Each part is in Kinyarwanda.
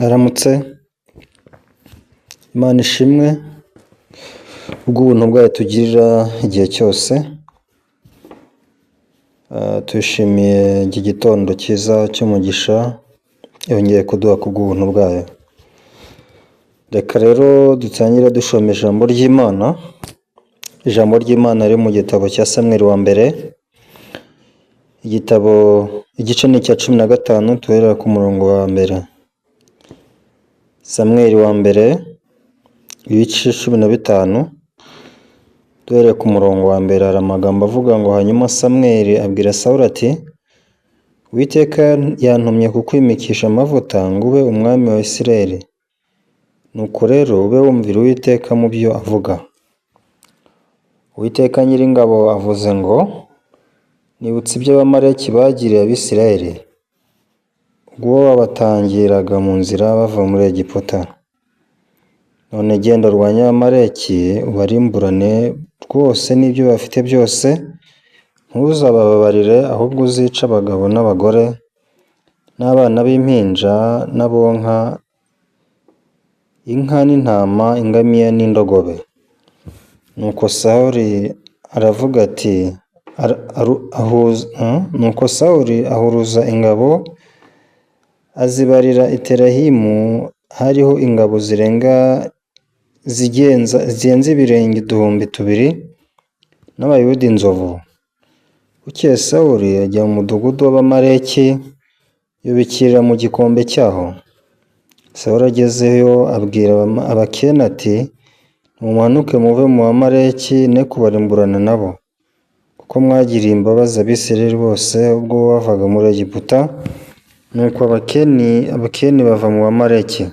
Aramutse, Imana ishimwe ubw'ubuntu bwayo tugirira igihe cyose, tuyishimiye iki gitondo cyiza cy'umugisha yongeye kuduha kubw'ubuntu bwayo. Reka rero dutangire dushoma ijambo ry'Imana, ijambo ry'Imana riri mu gitabo cya Samweli wa mbere, igice ni icya 15 duherera ku murongo wa mbere. Samweli wa mbere ibice 15 duhereye ku murongo wa mbere, hari amagambo avuga ngo hanyuma Samweli abwira Sawuli ati Uwiteka yantumye kukwimikisha amavuta ngo ube umwami wa Isirayeli, nuko rero ube wumvira Uwiteka mu byo avuga. Uwiteka Nyiringabo avuze ngo nibutse ibyo abamaleki bagiriye Abisirayeli ubwo babatangiraga mu nzira bava muri Egiputa. None genda urwanye Abamaleki ubarimburane rwose n'ibyo bafite byose, ntuzabababarire, ahubwo uzice abagabo n'abagore n'abana b'impinja n'abonka, inka n'intama, ingamiya n'indogobe. Nuko Sawuli ahuruza ingabo azibarira i Terahimu, hariho ingabo zigenza ibirenge 2,000 n'Abayuda inzovu. Bukeye Sawuli ajya mu mudugudu w'Abamaleki yubikira mu gikombe cyaho. Sawuli agezeyo abwira Abakeni ati mumanuke muve mu Bamaleki ne kubarimburana nabo, kuko mwagiriye imbabazi Abisirayeli bose ubwo bavaga muri Egiputa. Nuko Abakeni bava mu Bamaleki.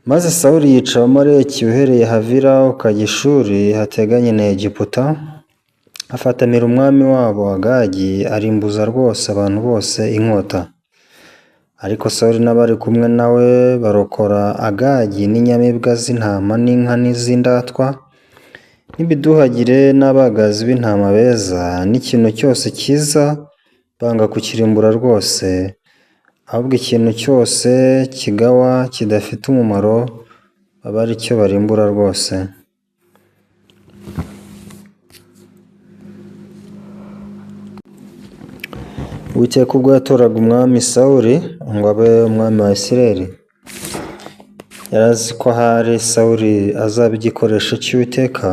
Maze Sawuli yica Abamaleki uhereye Havila ukajya Shuri hateganye na Egiputa, afatanira umwami wabo Agagi, arimbuza rwose abantu bose inkota. Ariko Sawuli n'abari kumwe nawe barokora Agagi n'inyamibwa z'intama n'inka n'iz'indatwa n'ibiduhagire n'abagazi b'intama beza n'ikintu cyose cyiza, banga kukirimbura rwose, ahubwo ikintu cyose kigawa kidafite umumaro baba ari cyo barimbura rwose. Uwiteka ubwo yatoraga umwami Sawuli ngo abe umwami wa Isirayeli, yari azi ko ahari Sawuli azaba igikoresho cy'Uwiteka,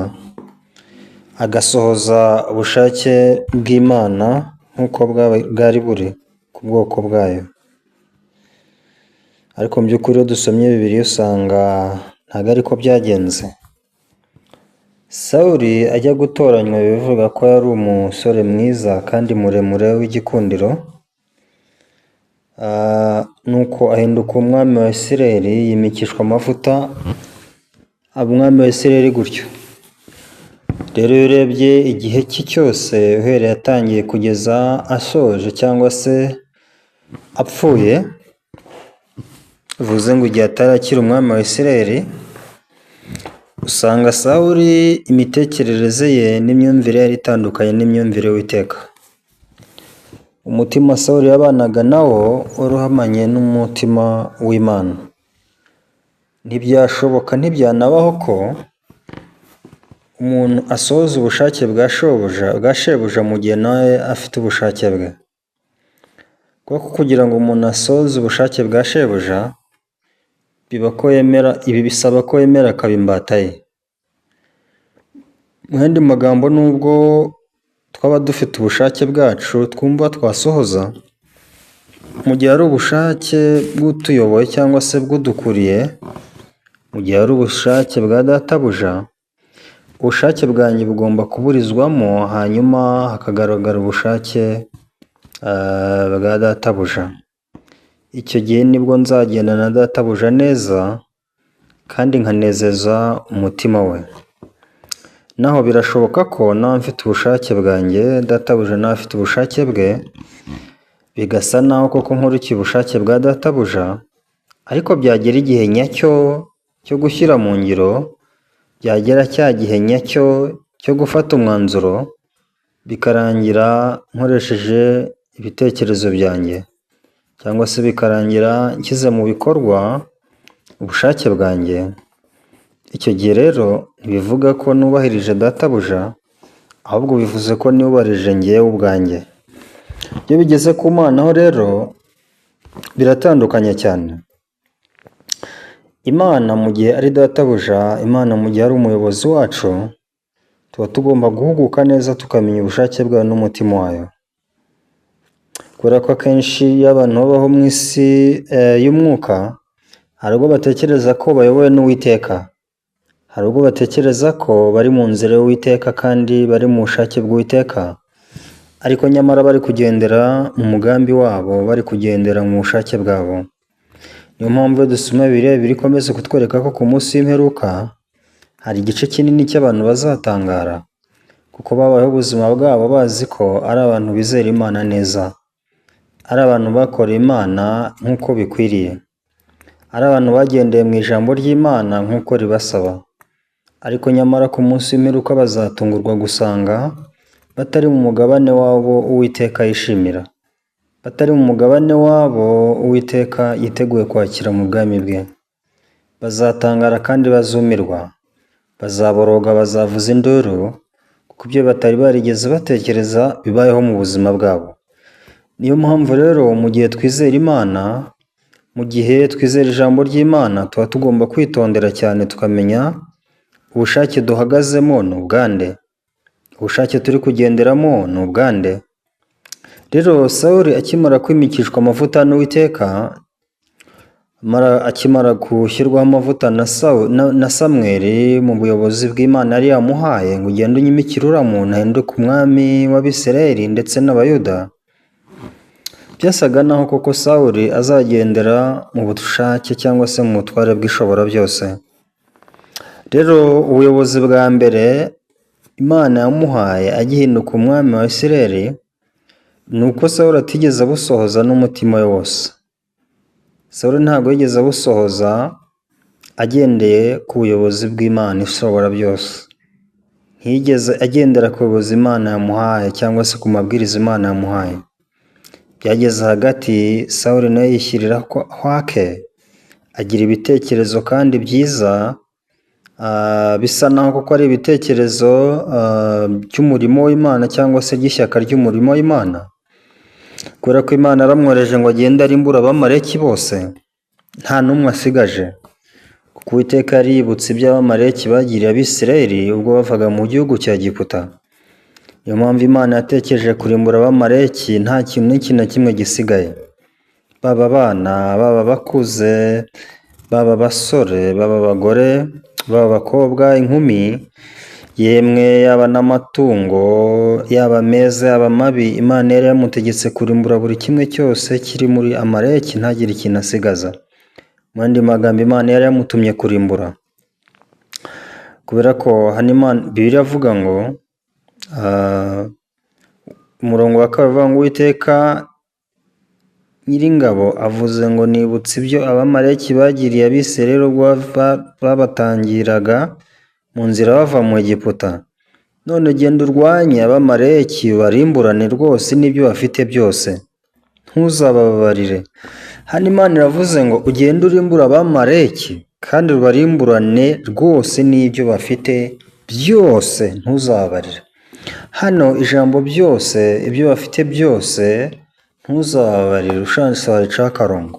agasohoza ubushake bw'Imana nk'uko bwari buri ku bwoko bwayo. Ariko mu by'ukuri iyo dusomye Bibiliya usanga ntabwo ariko byagenze. Sawuli ajya gutoranywa bivuga ko yari umusore mwiza kandi muremure w'igikundiro, nuko ahinduka umwami wa Isirayeli, yimikishwa amavuta aba umwami wa Isirayeli gutyo. Rero iyo urebye igihe cye cyose uhereye atangiye kugeza asoje cyangwa se apfuye, bivuze ngo igihe atarakira umwami wa Isirayeli, usanga Sawuli imitekerereze ye n'imyumvire yari itandukanye n'imyumvire y'Uwiteka. Umutima Sawuli yabanaga nawo wari uhamanye n'umutima w'Imana. Ntibyashoboka, ntibyanabaho ko umuntu asohoza ubushake bwa shebuja mu gihe nawe afite ubushake bwe. Kuko kugira ngo umuntu asohoze ubushake bwa shebuja ibi bisaba ko yemera akaba imbata ye. Mu yandi magambo, nubwo twaba dufite ubushake bwacu twumva twasohoza, mu gihe ari ubushake bw'utuyoboye cyangwa se bw'udukuriye, mu gihe ari ubushake bwa databuja, ubushake bwanjye bugomba kuburizwamo, hanyuma hakagaragara ubushake bwa databuja. Icyo gihe nibwo nzagenda na databuja neza kandi nkanezeza umutima we. Naho birashoboka ko nawe mfite ubushake bwanjye, databuja nawe afite ubushake bwe, bigasa naho koko nkurikiye ubushake bwa databuja, ariko byagera igihe nyacyo cyo gushyira mu ngiro, byagera cya gihe nyacyo cyo gufata umwanzuro, bikarangira nkoresheje ibitekerezo byanjye cyangwa se bikarangira nshyize mu bikorwa ubushake bwanjye, icyo gihe rero ntibivuga ko nubahirije databuja, ahubwo bivuze ko nubahirije njyewe ubwanjye. Iyo bigeze ku Mana ho rero biratandukanye cyane. Imana mu gihe ari databuja, Imana mu gihe ari umuyobozi wacu, tuba tugomba guhuguka neza tukamenya ubushake bwayo n'umutima wayo. Kubera ko akenshi iyo abantu babaho mu isi y'umwuka, hari ubwo batekereza ko bayobowe n'Uwiteka, hari ubwo batekereza ko bari mu nzira y'Uwiteka kandi bari mu bushake bw'Uwiteka, ariko nyamara bari kugendera mu mugambi wabo, bari kugendera mu bushake bwabo. Niyo mpamvu iyo dusoma Bibiliya bikomeza kutwereka ko ku munsi w'imperuka hari igice kinini cy'abantu bazatangara, kuko babayeho ubuzima bwabo bazi ko ari abantu bizera Imana neza, ari abantu bakoreye Imana nk'uko bikwiriye, ari abantu bagendeye mu ijambo ry'Imana nk'uko ribasaba, ariko nyamara ku munsi w'imperuka bazatungurwa gusanga batari mu mugabane wabo Uwiteka yishimira, batari mu mugabane wabo Uwiteka yiteguye kwakira mu bwami bwe. Bazatangara kandi bazumirwa, bazaboroga, bazavuza induru, kuko ibyo batari barigeze batekereza bibayeho mu buzima bwabo. Niyo mpamvu rero mu gihe twizera Imana, mu gihe twizera ijambo ry'Imana, tuba tugomba kwitondera cyane tukamenya ubushake duhagazemo ni ubwande, ubushake turi kugenderamo ni ubwande. Rero Sawuli akimara kwimikishwa amavuta n'Uwiteka, akimara gushyirwaho amavuta na Samweli mu buyobozi bw'Imana yari yamuhaye ngo ugende unyimikire uriya muntu ahinduke umwami w'Abisirayeli ndetse n'Abayuda, byasaga naho koko Sawuli azagendera mu bushake cyangwa se mu butware bw'Ishobora byose. Rero ubuyobozi bwa mbere Imana yamuhaye agihinduka umwami wa Isirayeli, ni uko Sawuli atigeze abusohoza n'umutima we wose. Sawuli ntabwo yigeze abusohoza agendeye ku buyobozi bw'Imana Ishobora byose, ntiyigeze agendera ku buyobozi Imana yamuhaye cyangwa se ku mabwiriza Imana yamuhaye. Byageze hagati Sawuli nawe yishyirira kwake, agira ibitekerezo kandi byiza, bisa naho kuko ari ibitekerezo by'umurimo w'Imana cyangwa se by'ishyaka ry'umurimo w'Imana, kubera ko Imana yaramwohereje ngo agende arimbura Abamaleki bose, nta n'umwe asigaje, kuko Uwiteka yari yibutse ibyo Abamaleki bagiriye Abisirayeli ubwo bavaga mu gihugu cya Egiputa. Niyo mpamvu Imana yatekereje kurimbura Abamaleki nta kintu n'iki na kimwe gisigaye, baba abana, baba abakuze, baba abasore, baba abagore, baba abakobwa, inkumi, yemwe yaba n'amatungo, yaba meza yaba mabi, Imana yari yamutegetse kurimbura buri kimwe cyose kiri muri Amaleki, ntagire ikintu asigaza. Mu yandi magambo Imana yari yamutumye kurimbura, kubera ko hano Bibiliya avuga ngo umurongo wa kabiri uvuga ngo Uwiteka Nyiringabo avuze ngo nibutse ibyo Abamaleki bagiriye Abisirayeli ubwo babatangiraga mu nzira bava mu Egiputa, none genda urwanye Abamaleki barimburane rwose n'ibyo bafite byose, ntuzabababarire. Hano Imana iravuze ngo ugende urimbura Abamaleki kandi ubarimburane rwose n'ibyo bafite byose, ntuzababarire. Hano ijambo byose, ibyo bafite byose, ntuzababarire, ushatse waricaho akarongo.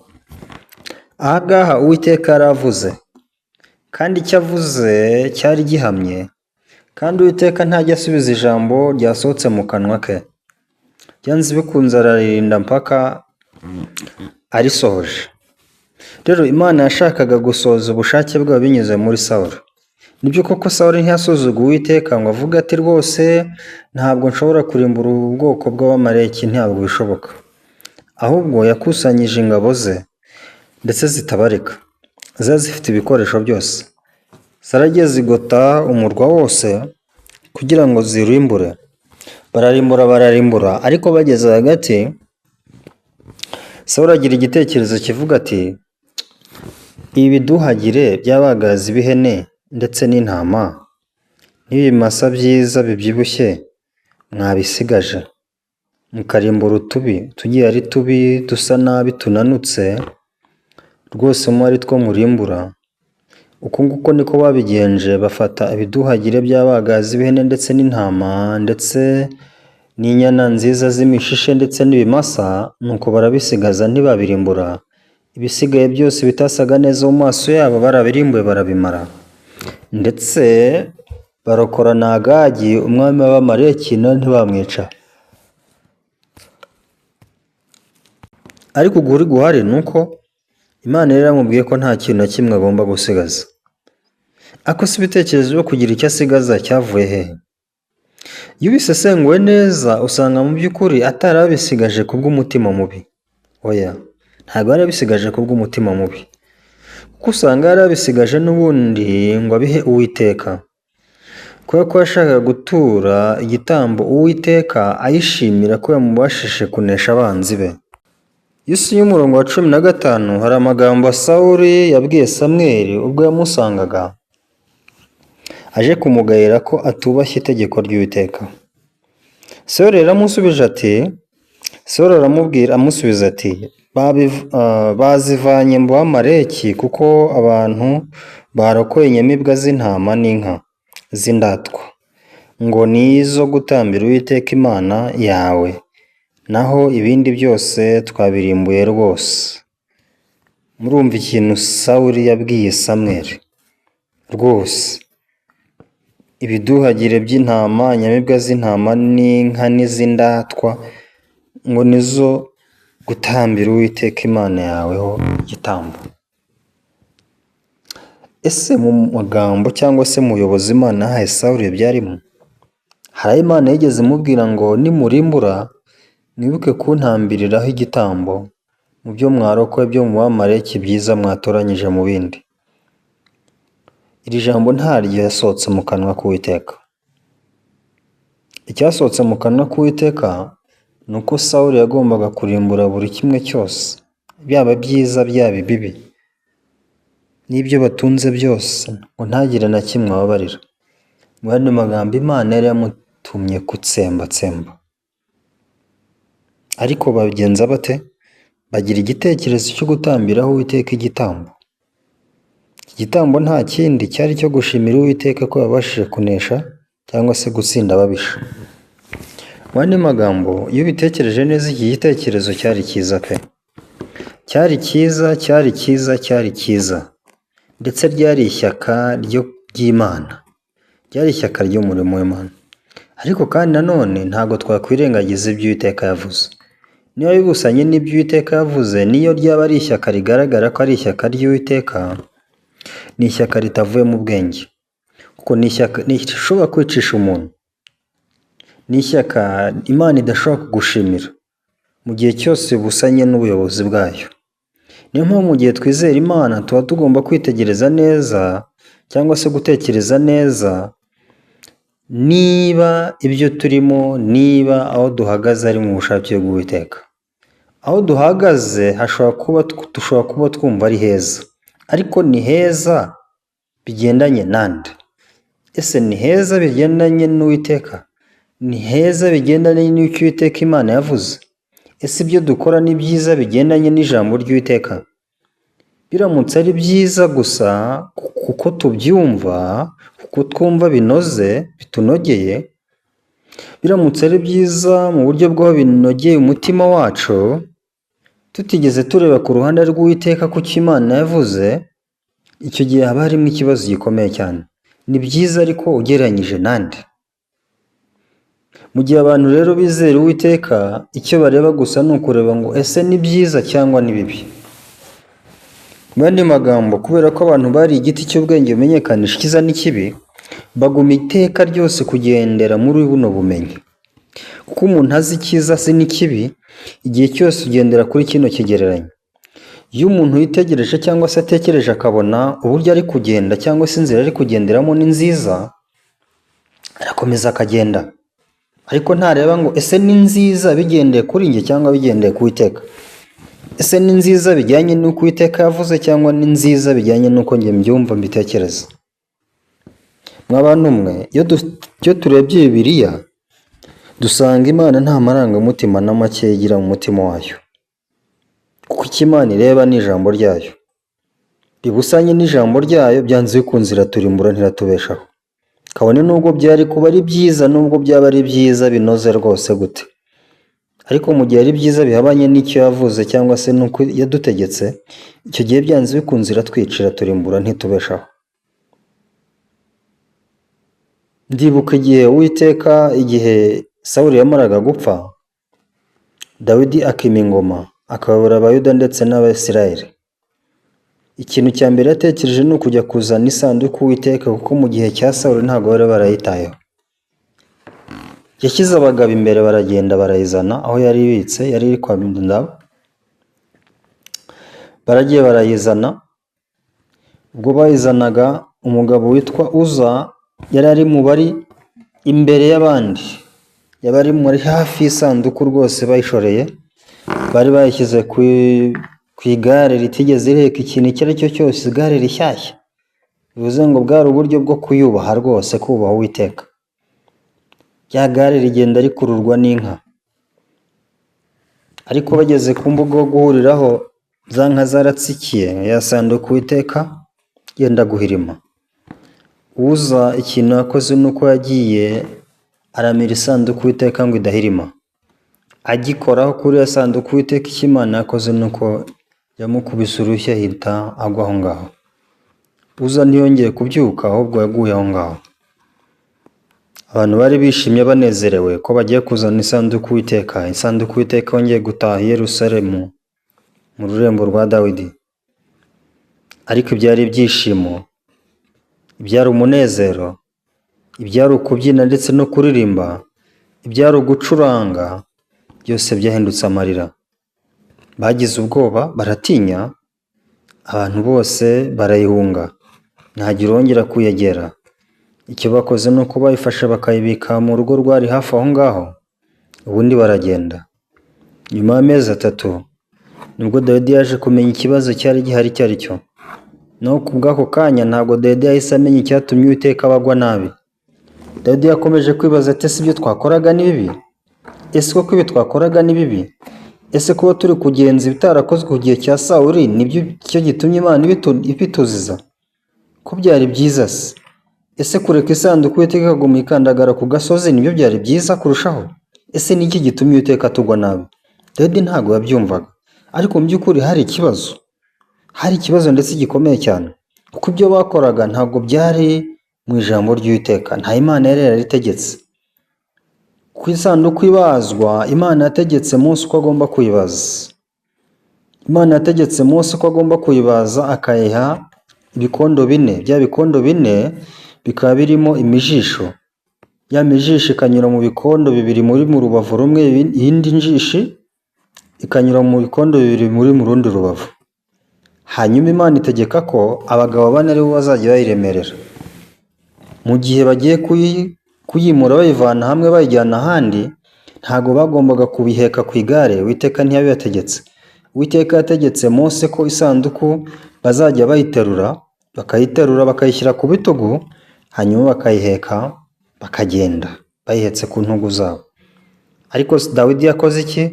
Aha ngaha Uwiteka yaravuze, kandi icyo avuze cyari gihamye, kandi Uwiteka ntajya asubiza ijambo ryasohotse mu kanwa ke, byanze bikunze araririnda mpaka arisohoje. Rero Imana yashakaga gusohoza ubushake bwayo binyuze muri Sawuli. Nibyo koko Sawuli ntiyasuzuguye Uwiteka ngo avuge ati rwose ntabwo nshobora kurimbura ubu bwoko bw'Abamaleki, ntabwo bishoboka. Ahubwo yakusanyije ingabo ze ndetse zitabarika, zari zifite ibikoresho byose, zaragiye zigota umurwa wose kugira ngo zirimbure. Bararimbura, ariko bageze hagati Sawuli agira igitekerezo kivuga ati ibi biduhagire by'abagazi b'ihene ndetse n'intama n'ibimasa byiza bibyibushye mwabisigaje. mukarimbura utubi tugiye ari tubi dusa nabi tunanutse rwose mo ari two murimbura. Uko nguko niko babigenje, bafata ibiduhagire by'abagazi b'ihene ndetse n'intama ndetse n'inyana nziza z'imishishe ndetse n'ibimasa, nuko barabisigaza ntibabirimbura. Ibisigaye byose bitasaga neza mu maso yabo barabirimbuye barabimara. Ndetse barokora na Agagi umwami w'Abamaleki ntibamwica. Ariko ukuri guhari ni uko Imana yari yaramubwiye ko nta kintu na kimwe agomba gusigaza. Ako si ibitekerezo byo kugira icyo asigaza cyavuye hehe? Iyo ubisesenguwe neza usanga mu by'ukuri atari abisigaje kubw'umutima mubi. Oya, ntabwo yari abisigaje kubw'umutima mubi. Kuko usanga yari abisigaje n'ubundi ngo abihe Uwiteka. Kubera ko yashakaga gutura igitambo Uwiteka ayishimira ko yamubashije kunesha abanzi be. Isi y'umurongo wa 15 hari amagambo Sawuli yabwiye Samweli ubwo yamusangaga aje kumugayira ko atubashye itegeko ry'Uwiteka. Sawuli yaramusubije ati, Sawuli amusubiza ati, bazivanye mu Bamaleki kuko abantu barokoye inyamibwa z'intama n'inka z'indatwa ngo ni izo gutambira Uwiteka Imana yawe, naho ibindi byose twabirimbuye rwose. Murumva ikintu Sawuli yabwiye Samweli? Rwose ibiduhagire by'intama, inyamibwa z'intama n'inka n'iz'indatwa ngo nizo gutambira Uwiteka Imana yaweho igitambo. Ese mu magambo cyangwa se mu buyobozi Imana yahaye Sawuli byarimo? Hari Imana yigeze imubwira ngo nimurimbura mwibuke kuntambiriraho igitambo mu byo mwarokoye byo mu Bamaleki byiza mwatoranyije mu bindi? Iri jambo ntaryo yasohotse mu kanwa k'Uwiteka. Icyasohotse mu kanwa k'Uwiteka ni uko Sawuli yagombaga kurimbura buri kimwe cyose, byaba byiza byaba bibi, n'ibyo batunze byose ngo ntagire na kimwe ababarira. Mu yandi magambo Imana yari yamutumye gutsembatsemba. Ariko babigenza bate? Bagira igitekerezo cyo gutambiraho Uwiteka igitambo. Igitambo nta kindi cyari cyo gushimira Uwiteka ko yabashije kunesha cyangwa se gutsinda ababisha. Mu yandi magambo iyo ubitekereje neza iki gitekerezo cyari cyiza pe. Cyari cyiza ndetse ryari ishyaka ry'Imana. Ryari ishyaka ry'umurimo w'Imana. Ariko kandi nanone ntabwo twakwirengagiza ibyo Uwiteka yavuze. Niyo bibusanye n'ibyo Uwiteka yavuze, niyo ryaba ari ishyaka rigaragara ko ari ishyaka ry'Uwiteka, ni ishyaka ritavuye mu bwenge. Kuko ni ishyaka rishobora kwicisha umuntu. Ni ishyaka Imana idashobora kugushimira mu gihe cyose busanye n'ubuyobozi bwayo. Niyo mpamvu mu gihe twizera Imana tuba tugomba kwitegereza neza cyangwa se gutekereza neza niba ibyo turimo, niba aho duhagaze ari mu bushake bw'Uwiteka. Aho duhagaze dushobora kuba twumva ari heza, ariko ni heza bigendanye nande? Ese ni heza bigendanye n'Uwiteka? Ni heza bigendanye n'icyo Uwiteka Imana yavuze? Ese ibyo dukora ni byiza bigendanye n'ijambo ry'Uwiteka? Biramutse ari byiza gusa kuko tubyumva, kuko twumva binoze, bitunogeye, biramutse ari byiza mu buryo bw'aho binogeye umutima wacu, tutigeze tureba ku ruhande rw'Uwiteka ku cyo Imana yavuze, icyo gihe haba harimo ikibazo gikomeye cyane. Ni byiza ariko ugereranyije nande? Mu gihe abantu rero bizera Uwiteka, icyo bareba gusa ni ukureba ngo ese ni byiza cyangwa ni bibi. Mu yandi magambo, kubera ko abantu bari igiti cy'ubwenge bumenyekanisha icyiza n'ikibi, baguma iteka ryose kugendera muri buno bumenyi. Kuko umuntu azi icyiza se n'ikibi, igihe cyose ugendera kuri kino kigereranyo. Iyo umuntu yitegereje cyangwa se atekereje akabona uburyo ari kugenda cyangwa se inzira ari kugenderamo ni nziza, arakomeza akagenda. Ariko ntareba ngo ese ni nziza bigendeye kuri njye cyangwa bigendeye ku Uwiteka? Ese ni nziza bijyanye n'uko Uwiteka yavuze cyangwa ni nziza bijyanye n'uko njye mbyumva mbitekereza? Mwa bantu mwe, iyo turebye Bibiliya dusanga Imana nta marangamutima na make igira mu mutima wayo, kuko icyo Imana ireba ni ijambo ryayo, ribusanye n'ijambo ryayo byanze bikunze iraturimbura ntiratubeshaho, kabone nubwo byari kuba ari byiza, nubwo byaba ari byiza binoze rwose gute, ariko mu gihe ari byiza bihabanye n'icyo yavuze cyangwa se n'uko yadutegetse, icyo gihe byanze bikunze iratwica, iraturimbura ntitubeshaho. Ndibuka igihe Sawuli yamaraga gupfa, Dawidi akima ingoma, akayobora Abayuda ndetse n'Abisirayeli. Ikintu cya mbere yatekereje ni ukujya kuzana isanduku y'Uwiteka, kuko mu gihe cya Sawuli ntabwo bari barayitayeho. Yashyize abagabo imbere, baragenda barayizana aho yari ibitse, yari iri kwa Abinadabu. Baragiye barayizana, ubwo bayizanaga umugabo witwa Uza yari ari mu bari imbere y'abandi, yari ari muri hafi y'isanduku rwose bayishoreye, bari bayishyize ku igare ritigeze riheka ikintu icyo ari cyo cyose, igare rishyashya, bivuze ngo bwari uburyo bwo kuyubaha rwose, kubaha Uwiteka. Rya gare rigenda rikururwa n'inka, ariko bageze ku mbuga yo guhuriraho, za nka zaratsikiye ya sanduku Uwiteka yenda guhirima. Uza ikintu yakoze ni uko yagiye aramira isanduku Uwiteka ngo idahirima, agikoraho kuri ya sanduku Uwiteka, icyo Imana yakoze ni uko yamukubise urushyi ahita agwa aho ngaho. Uza ntiyongeye kubyuka, ahubwo yaguye aho ngaho. Abantu bari bishimye banezerewe ko bagiye kuzana isanduku Uwiteka, isanduku Uwiteka yongeye gutaha i Yerusalemu mu rurembo rwa Dawidi. Ariko ibyari ibyishimo, ibyari umunezero, ibyari ukubyina ndetse no kuririmba, ibyari ugucuranga, byose byahindutse amarira. Bagize ubwoba, baratinya, abantu bose barayihunga, ntagira urongera kuyegera. Icyo bakoze ni uko bayifashe bakayibika mu rugo rwari hafi aho ngaho, ubundi baragenda. Nyuma y'amezi 3 nibwo Dawidi yaje kumenya ikibazo cyari gihari icyo ari cyo. Naho ku bw'ako kanya ntabwo Dawidi yahise amenya icyatumye Uwiteka bagwa nabi. Dawidi yakomeje kwibaza ati ese ibyo twakoraga ni bibi? Ese koko ibi twakoraga ni bibi? Ese kuba turi kugenza ibitarakozwe ku gihe cya Sawuli nibyo cyo gitumye Imana ibituziza? Ko byari byiza se? Ese kureka isanduku Uwiteka ikaguma ikandagara ku gasozi nibyo byari byiza kurushaho? Ese ni iki gitumye Uwiteka tugwa nabi? Dawidi ntabwo yabyumvaga, ariko mu by'ukuri hari ikibazo ndetse gikomeye cyane, kuko ibyo bakoraga ntabwo byari mu ijambo ry'Uwiteka, nta Imana yari yaritegetse. Ku isanduku ibazwa, Imana yategetse Mose uko agomba kuyibaza. Imana yategetse Mose uko agomba kuyibaza, akayiha ibikondo 4. Bya bikondo 4 bikaba birimo imijisho. Ya mijisho ikanyura mu bikondo 2 muri mu rubavu rumwe, iyindi njishi ikanyura mu bikondo 2 muri mu rundi rubavu. Hanyuma Imana itegeka ko abagabo 4 aribo bazajya bayiremerera. Mu gihe bagiye kuyimura bayivana hamwe bayijyana ahandi, ntago bagombaga kubiheka ku igare, Uwiteka ntiyabibategetse. Uwiteka yategetse Mose ko isanduku bazajya bayiterura, bakayishyira ku bitugu, hanyuma bakayiheka bakagenda bayihetse ku ntugu zabo. Ariko Dawidi yakoze iki?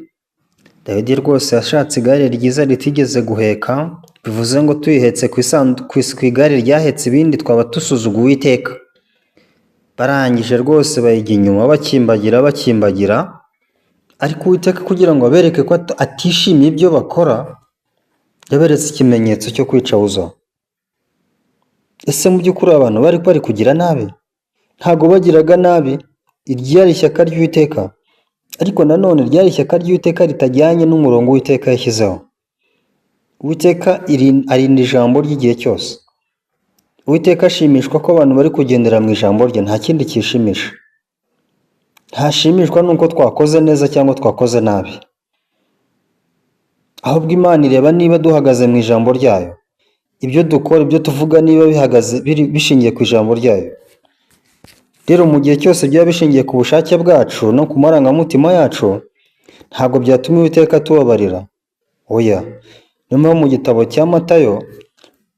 Dawidi rwose yashatse igare ryiza ritigeze guheka, bivuze ngo tuyihetse ku igare ryahetse ibindi twaba dusuzuguye Uwiteka. Barangije rwose bayijya inyuma bakimbagira, ariko Uwiteka kugira ngo abereke ko atishimiye ibyo bakora, yaberetse ikimenyetso cyo kwica Uza. Ese mu by'ukuri abantu bari kugira nabi? Ntago bagiraga nabi, iryari ishyaka ry'Uwiteka, ariko nanone ryari ishyaka ry'Uwiteka ritajyanye n'umurongo Uwiteka yashyizeho. Uwiteka arinda ijambo ry'igihe cyose. Uwiteka ashimishwa ko abantu bari kugendera mu ijambo rye, nta kindi kishimisha. Ntashimishwa nuko twakoze neza cyangwa twakoze nabi, ahubwo Imana ireba niba duhagaze mu ijambo ryayo, ibyo dukora, ibyo tuvuga niba bishingiye ku ijambo ryayo. Rero mu gihe cyose byaba bishingiye ku bushake bwacu no ku marangamutima yacu, ntabwo byatuma Uwiteka tubabarira. Oya, niyo mpamvu mu gitabo cya Matayo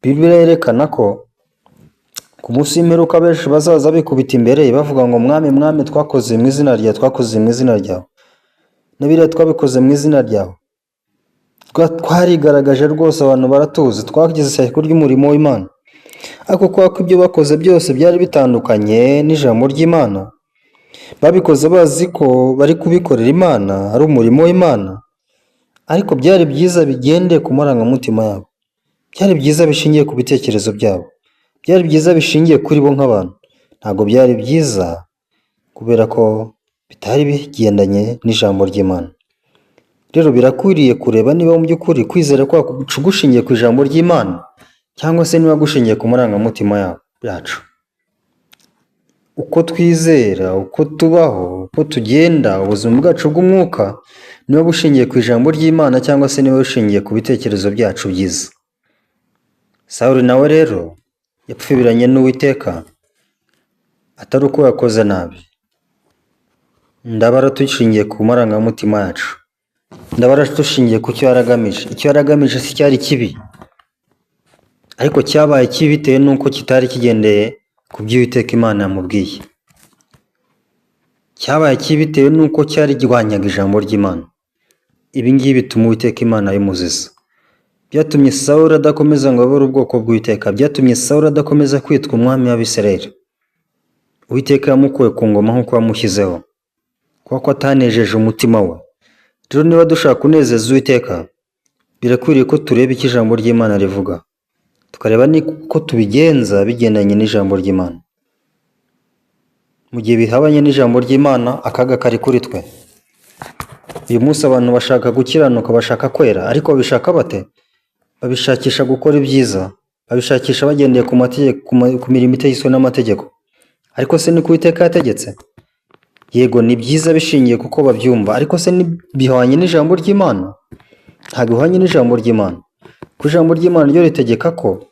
Bibiliya yerekana ko ku munsi w'imperuka benshi bazaza bikubita imbere bavuga ngo mwami mwami twakoze mu izina ryawe, twakoze mu izina ryawe, n'ibiriya twabikoze mu izina ryawe, twarigaragaje rwose, abantu baratuzi, twagize ishyaka ry'umurimo w'Imana. Ariko kubera ko ibyo bakoze byose byari bitandukanye n'ijambo ry'Imana, babikoze bazi ko bari kubikorera Imana, ari umurimo w'Imana, ariko byari byiza bigendeye ku marangamutima yabo, byari byiza bishingiye ku bitekerezo byabo, byari byiza bishingiye kuri bo nk'abantu. Ntabwo byari byiza kubera ko bitari bigendanye n'ijambo ry'Imana. Rero birakwiriye kureba niba mu by'ukuri kwizera kwacu gushingiye ku ijambo ry'Imana cyangwa se niba gushingiye ku marangamutima yacu. Uko twizera, uko tubaho, uko tugenda, ubuzima bwacu bw'umwuka, niba bushingiye ku ijambo ry'Imana cyangwa se niba bushingiye ku bitekerezo byacu byiza. Sawuli nawe rero yapfubiranye n'Uwiteka atari uko yakoze nabi. Ndabara dushingiye ku marangamutima yacu, ndabara dushingiye ku cyo yaragamije. Icyo yaragamije si cyari kibi, ariko cyabaye kibi bitewe n'uko kitari kigendeye ku by'Uwiteka Imana yamubwiye. Cyabaye kibi bitewe n'uko cyari girwanyaga ijambo ry'Imana. Ibi ngibi bituma Uwiteka Imana yimuziza. Byatumye Sawuli adakomeza ngo abure ubwoko bw'Uwiteka, byatumye Sawuli adakomeza kwitwa umwami w'Abisirayeli. Uwiteka yamukuye ku ngoma nk'uko yamushyizeho, kuko atanejeje umutima we. Rero niba dushaka kunezeza Uwiteka, birakwiriye ko tureba icyo ijambo ry'Imana rivuga, tukareba ko tubigenza bigendanye n'ijambo ry'Imana. Mu gihe bihabanye n'ijambo ry'Imana, akaga kari kuri twe. Uyu munsi abantu bashaka gukiranuka, bashaka kwera, ariko babishaka bate? Babishakisha gukora ibyiza, babishakisha bagendeye ku mirimo itegetswe n'amategeko. Ariko se ni ko Uwiteka yategetse? Yego, ni byiza bishingiye kuko babyumva, ariko se bihwanye n'ijambo ry'Imana? Ntabwo bihwanye n'ijambo ry'Imana. Ku ijambo ry'Imana ryo ritegeka ko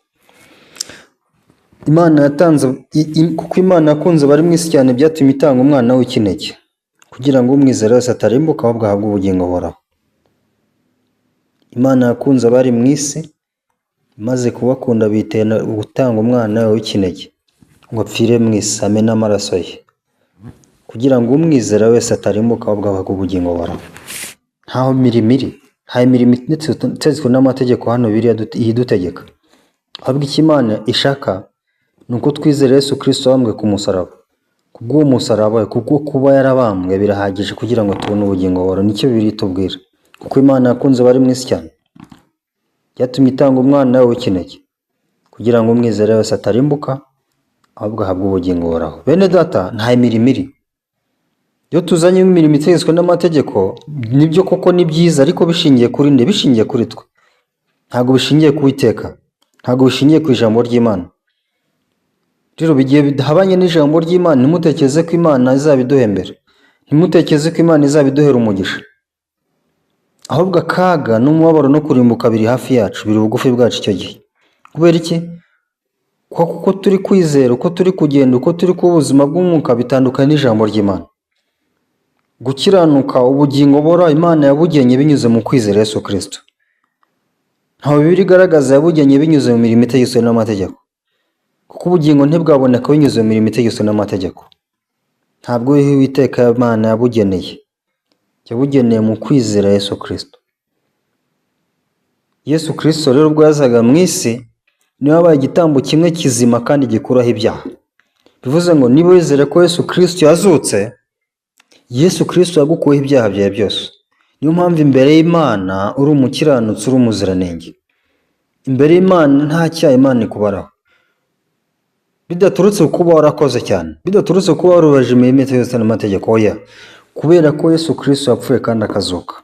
Imana yatanze, kuko Imana yakunze abari mu isi cyane byatumye itanga umwana w'ikinege, kugira ngo umwizera wese atarimbuka ahubwo ahabwe ubugingo buhoraho. Imana yakunze abari mu isi, imaze kubakunda bitera gutanga umwana we w'ikinege ngo apfire mu isi, amene amaraso ye, kugira ngo umwizera wese atarimbuka ahubwo ahabwe ubugingo buhoraho. Ntaho mirimo iri, nta mirimo itegetswe n'amategeko hano Bibiliya idutegeka. Ahubwo icyo Imana ishaka ni uko twizera Yesu Kristo wabambwe ku musaraba. Kubw'uwo musaraba we, kubwo kuba yarabambwe birahagije kugira ngo tubone ubugingo buhoraho. Nicyo Bibiliya itubwira. Kuko Imana yakunze abari mu isi cyane, byatumye itanga umwana we w'ikinege, kugira ngo umwizera wese atarimbuka ahubwo ahabwe ubugingo buhoraho. Bene data, nta mirimo iri. Iyo tuzanye imirimo itegetswe n'amategeko, nibyo koko ni byiza, ariko bishingiye kuri nde? Bishingiye kuri twe. Ntabwo bishingiye ku Uwiteka, ntabwo bishingiye ku ijambo ry'Imana. Rero bigiye bihabanye n'ijambo ry'Imana, ntimutekereze ko Imana izabiduhembera, ntimutekereze ko Imana izabiduhera umugisha. Ahubwo akaga n'umubabaro no kurimbuka biri hafi yacu, biri bugufi bwacu icyo gihe. Kubera iki? Kuko turi kwizera, uko turi kugenda, uko turi kuba ubuzima bw'umwuka bitandukanye n'ijambo ry'Imana. Gukiranuka, ubugingo buhoraho, Imana yabugenye binyuze mu kwizera Yesu Kristo. Ntaho Bibiliya igaragaza yabugenye binyuze mu mirimo itegetswe n'amategeko, kuko ubugingo ntibwaboneka binyuze mu mirimo itegetswe n'amategeko. Ntabwo Uwiteka Imana yabugeneye, yabugeneye mu kwizera Yesu Kristo. Yesu Kristo rero ubwo yazaga mu isi, niwe wabaye igitambo kimwe kizima kandi gikuraho ibyaha. Bivuze ngo niba wizera ko Yesu Kristo yazutse, Yesu Kristo yagukuyeho ibyaha byawe byose. Niyo mpamvu imbere y'Imana uri umukiranutsi, uri umuziranenge. Imbere y'Imana nta cyaha Imana ikubaraho, bidaturutse kuba warakoze cyane, bidaturutse kuba warubaje imirimo itegetswe n'amategeko, oya, kubera ko Yesu Kristo yapfuye kandi akazuka.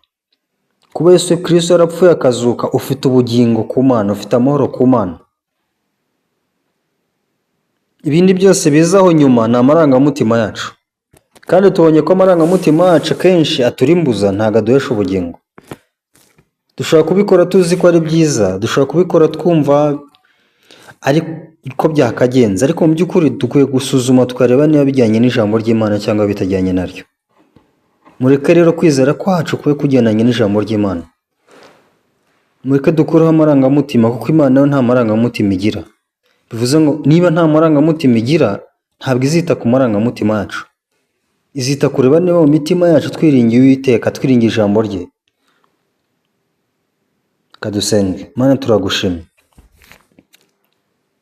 Kuba Yesu Kristo yarapfuye akazuka, ufite ubugingo ku Mana, ufite amahoro ku Mana. Ibindi byose bizaho nyuma ni amarangamutima yacu, kandi tubonye ko amarangamutima yacu akenshi aturimbuza, ntabwo aduhesha ubugingo. Dushobora kubikora tuzi ko ari byiza, dushobora kubikora twumva ariko byakagenze, ariko mu by'ukuri dukwiye gusuzuma tukareba niba bijyanye n'ijambo ry'Imana cyangwa bitajyanye naryo. Mureke rero kwizera kwacu kube kugendanye n'ijambo ry'Imana. Mureke dukureho amarangamutima, kuko Imana yo nta marangamutima igira. bivuze ngo niba nta marangamutima igira ntabwo izita ku marangamutima yacu, izita kureba niba mu mitima yacu twiringiye Uwiteka, twiringiye ijambo rye. Kadusenge. Mana turagushimye,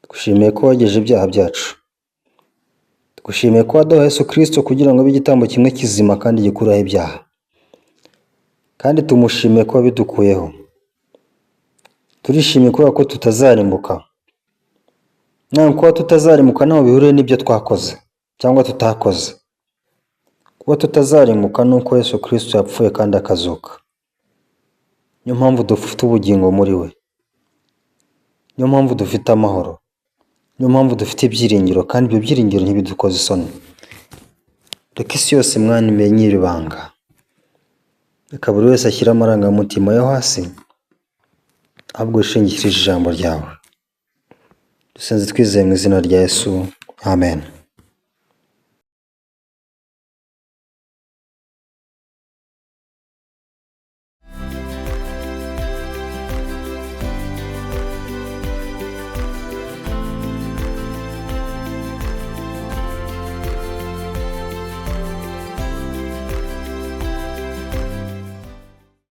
tugushimiye ko wageje ibyaha byacu, tugushimiye ko waduhaye Yesu Kristo kugira ngo abe igitambo kimwe kizima kandi gikuraho ibyaha, kandi tumushimiye ko wabidukuyeho. Turishimiye kubera ko tutazarimbuka, ntabwo kuba tutazarimbuka ntaho bihuriye n'ibyo twakoze cyangwa tutakoze. Kuba tutazarimbuka ni uko Yesu Kristo yapfuye kandi akazuka, niyo mpamvu dufite ubugingo muri we, niyo mpamvu dufite amahoro, niyo mpamvu dufite ibyiringiro, kandi ibyo byiringiro ntibidukoze isoni. Reka isi yose mwana imenye iri banga, reka buri wese ashyire amarangamutima yo hasi ahubwo yishingikirije ijambo ryawe. Dusenze twizeye mu izina rya Yesu, amen.